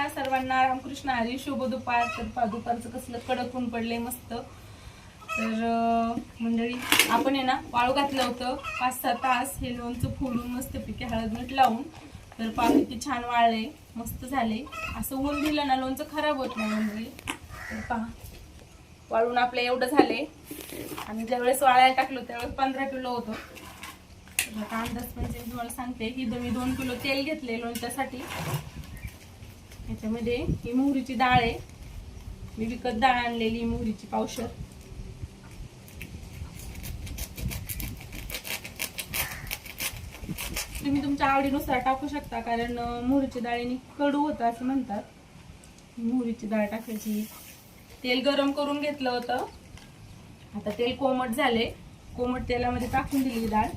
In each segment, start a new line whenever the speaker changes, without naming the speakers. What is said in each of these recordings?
नमस्कार सर्वांना, रामकृष्ण हरी, शुभ दुपार. तर दुपारचं कसलं कडक ऊन पडले मस्त. तर मंडळी आपण आहे ना वाळू घातलं होतं 5-6 तास हे लोणचं फोडून मस्तपैकी हळद मीठ लावून. तर किती छान वाळले, मस्त झाले. असं ऊन दिलं ना लोणचं खराब होत नाही मंडळी. तर पहा वाळून आपलं एवढं झाले. आणि ज्यावेळेस वाळायला टाकलो त्यावेळेस 15 किलो होतं. आता अंदाज म्हणजे मी तुम्हाला सांगते की मी 2 किलो तेल घेतले लोणच्यासाठी. याच्यामध्ये ही मोहरीची डाळ आहे, मी विकत डाळ आणलेली मोहरीची पावशर. तुम्ही तुमच्या आवडीनुसार टाकू शकता, कारण मोहरीची डाळीने कडू होतं असं म्हणतात. मोहरीची डाळ टाकायची. तेल गरम करून घेतलं होतं. आता तेल कोमट झाले, कोमट तेलामध्ये टाकून दिली डाळ.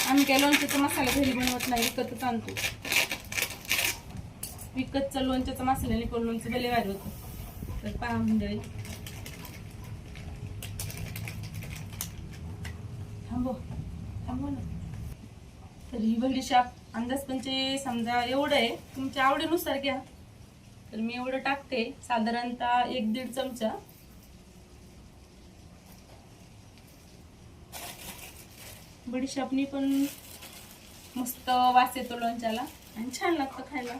आम्ही काय लोणच्याचा मसाला घरी बनवत नाही, विकतच आणतो. विकतचा लोणच्याचा मसाल्याने पण लोणचं भले भारी होतं. तर पहा मंडळी, थांबव ना. तर ही बडीशाप अंदाज म्हणजे समजा एवढं आहे, तुमच्या आवडीनुसार घ्या. तर मी एवढं टाकते, साधारणतः 1-1.5 चमचा. बडीशापनी पण मस्त वास येतो लोणच्याला आणि छान लागतं खायला.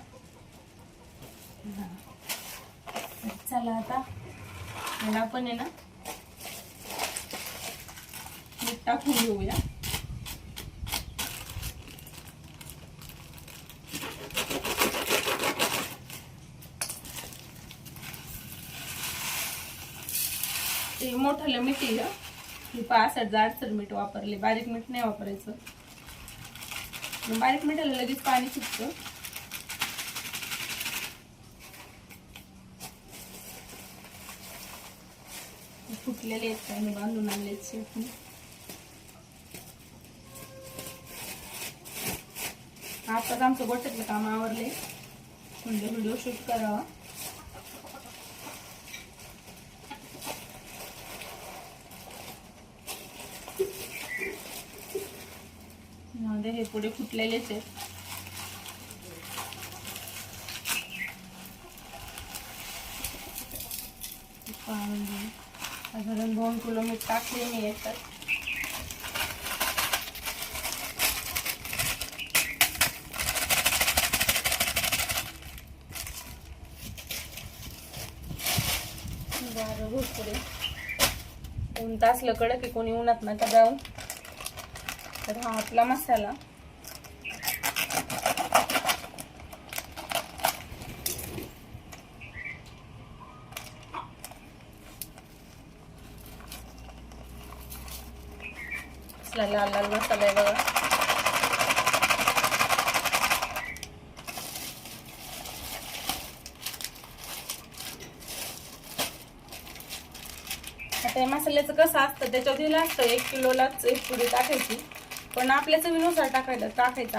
चला आता याला आपण आहे ना मीठ टाकून घेऊया. ते मोठं मीठ आहे, मी 5-8 मीठ वापरले, बारीक मीठ नाही वापरायचं. बारीक मिठाला लगेच पाणी सुटतं. फुटलेले आहेत काय मी बांधून आणले. आताच आमचं गोठ्यातलं काम आवरले, म्हणजे व्हिडिओ शूट करावा. हे पुढे फुटलेलेच आहेत. साधारण 2 किलो मीठ टाकले मी याच्यात. पुढे ऊन तासलं कडक की कोणी उन्हात नका जाऊ. तर हा आपला मसाला. लाल लाल मसाला आहे बघा. आता या मसाल्याचं कसं असतं, त्याच्यावर दिलं असतं 1 किलोलाच 1 पुडी टाकायची. पण आपल्या चवीनुसार टाकायचं,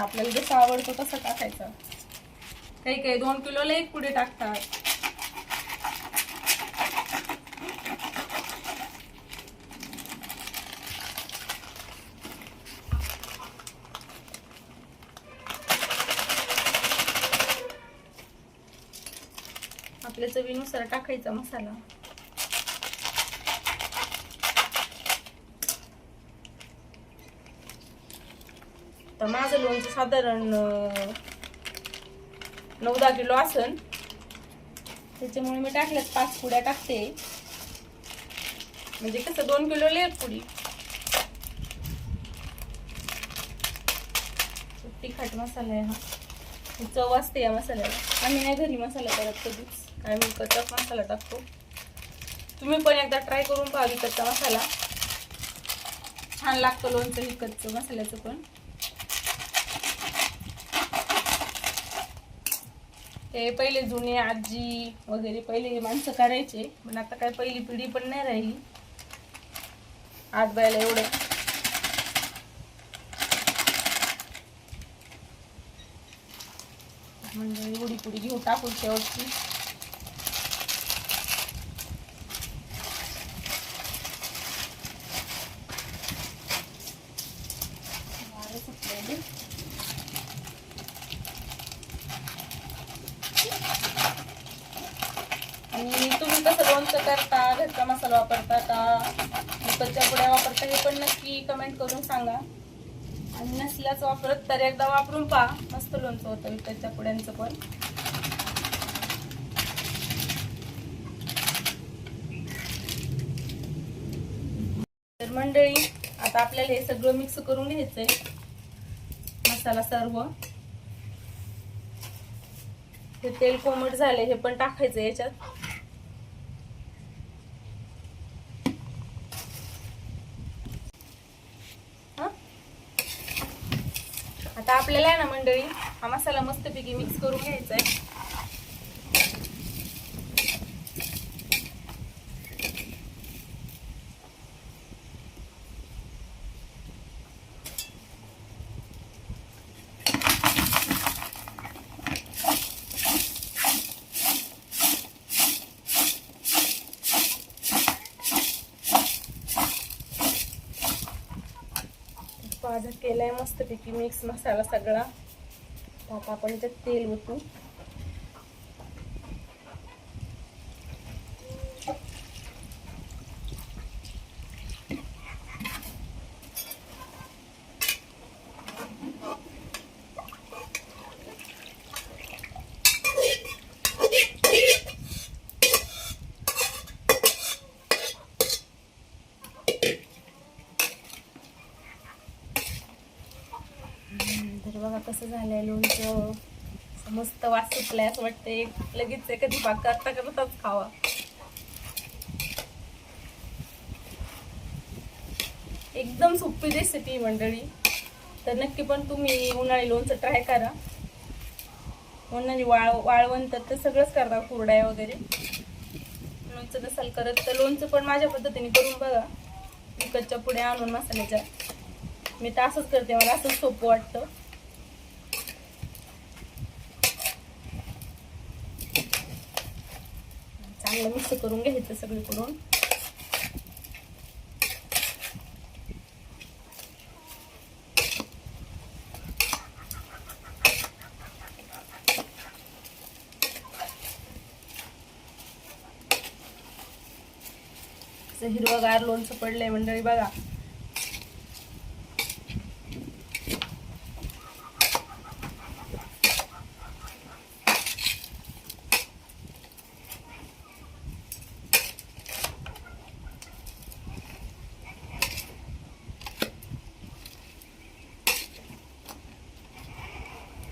आपल्याला जसं आवडतो तसं टाकायचं. काही 2 किलोला 1 पुडी टाकतात. आपल्या चवीनुसार टाकायचा मसाला. तर माझं लोणचं साधारण 9-10 किलो असेल, त्याच्यामुळे मी टाकल्यात 5 पुड्या टाकते. म्हणजे कसं 2 किलोला 1 पुडी. तिखट मसाला आहे हा, चव असते या मसाल्याला. आम्ही नाही घरी मसाला करत कधीच, आम्ही विकतचाच मसाला टाकतो. तुम्ही पण एकदा ट्राय करून पहा विकतचा मसाला, छान लागतं लोणचं विकतचं मसाल्याचं पण. ते पहिले जुने आजी वगैरे पहिले माणसं करायचे, पण आता काय पहिली पिढी पण नाही राहिली आज बायला एवढं. म्हणजे एवढी पुडी घेऊ टाकून शेवटची. लोणचं करता घरचा मसाला वापरता का विकतच्या पुड्या वापरता हे पण नक्की कमेंट करून सांगा. आणि नसल्याच वापरत तर एकदा वापरून पहा, मस्त लोणचं होतं विकतच्या पुड्यांचं पण. तर मंडळी आता आपल्याला हे सगळं मिक्स करून घ्यायचंय, मसाला सर्व. हे तेल कोमट झाले हे पण टाकायचं याच्यात. आता आपल्याला आहे ना मंडळी हा मसाला मस्तपैकी मिक्स करून घ्यायचा आहे. भाजा केलाय मस्तपैकी मिक्स मसाला सगळा. आता आपण याच्यात तेल ओतू. तर बघा कसं झालंय लोणचं, मस्त वास सुटलाय. असं वाटतंय लगेच कधी भाग करता करताच खावा. एकदम सोपी रेसिपी मंडळी. तर नक्की पण तुम्ही उन्हाळी लोणचं ट्राय करा. उन्हाळी वाळवण तर सगळंच करता, कुरड्या वगैरे. लोणचं नसाल करत तर लोणचं पण माझ्या पद्धतीने करून बघा, विकतच्या पुड्या आणून मसाल्याच्या. मी तर असंच करते, मला असंच सोपं वाटतं. चांगलं मिक्स करून घ्यायचं सगळीकडून. हिरवगार लोणचं पडलंय मंडळी बघा.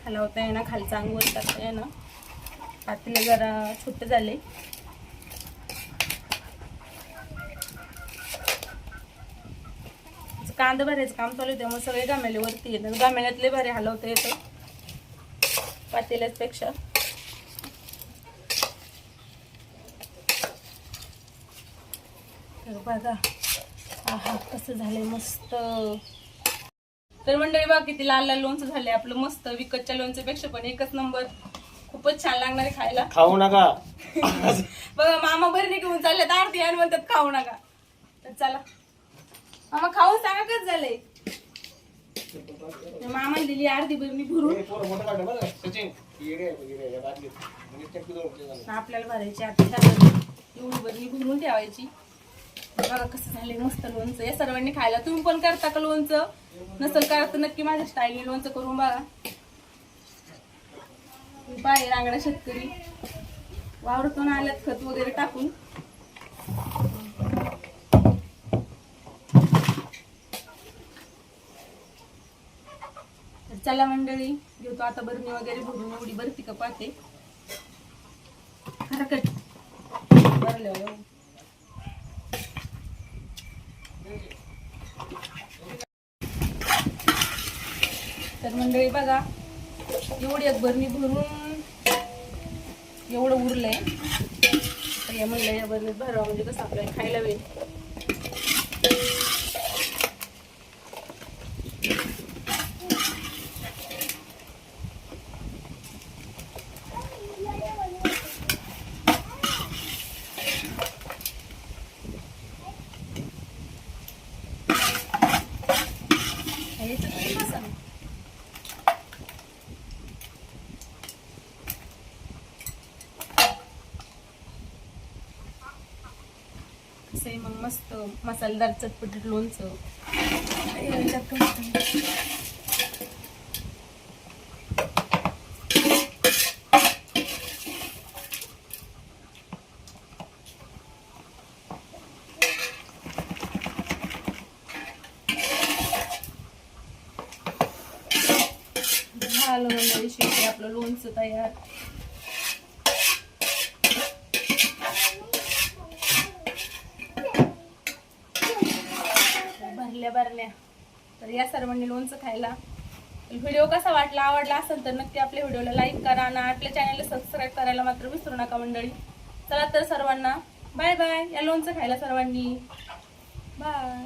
हलवता येईना, खालचा अंगवर टाकता येईना. पातेले जरा छोटे झाले. कांदा भरायचं काम चालू आहे त्यामुळे सगळे गामेले वरती येतात. गामेल्यातले भारी हलवता येतं पातेल्याच पेक्षा. तर बघा आहा कसं झालंय मस्त. तर मंडळी बघा किती लाल लाल लोणचं झालंय आपलं मस्त. विकतच्या लोणच्यापेक्षा पण एकच नंबर. खूपच छान लागणार आहे खायला.
खाऊ नका.
बघा मामा बरं घेऊन चालले तर आरती आणि म्हणतात खाऊ नका. तर चला मामा खाऊन सांगा कसं झालंय. मामा दिली अर्धी बरणी भरून. आपल्याला भरायची आता एवढी बरणी भरून ठेवायची. बघा कसं झालंय मस्त लोणचं. या सर्वांनी खायला. तुम्ही पण करता का लोणचं? नसेल करा तर नक्की माझ्या स्टाईलने लोणचं करून बघा. बाहेर रांगडा शेतकरी वावरतून आल्यात खत वगैरे टाकून. चला मंडळी घेतो आता बरणी वगैरे भरून. एवढी भरती का पाहते खरकट भरलं. तर मंडळी बघा एवढी एक बरणी भरून एवढं उरलंय. तर या म्हणलं या बरणीत भरावं म्हणजे कसं आपल्याला खायला वेळ. मसालेदार चटपटीत लोणचं. याच्यात टाकून झालं मंडळी, शेवटी आपलं लोणचं तयार. भरल्या तर या सर्वांनी लोणचं खायला. व्हिडिओ कसा वाटला, आवडला असेल तर नक्की आपल्या व्हिडिओला लाईक करा आणि आपल्या चॅनलला सबस्क्राईब करायला मात्र विसरू नका मंडळी. चला तर सर्वांना बाय बाय. या लोणचं खायला सर्वांनी बाय.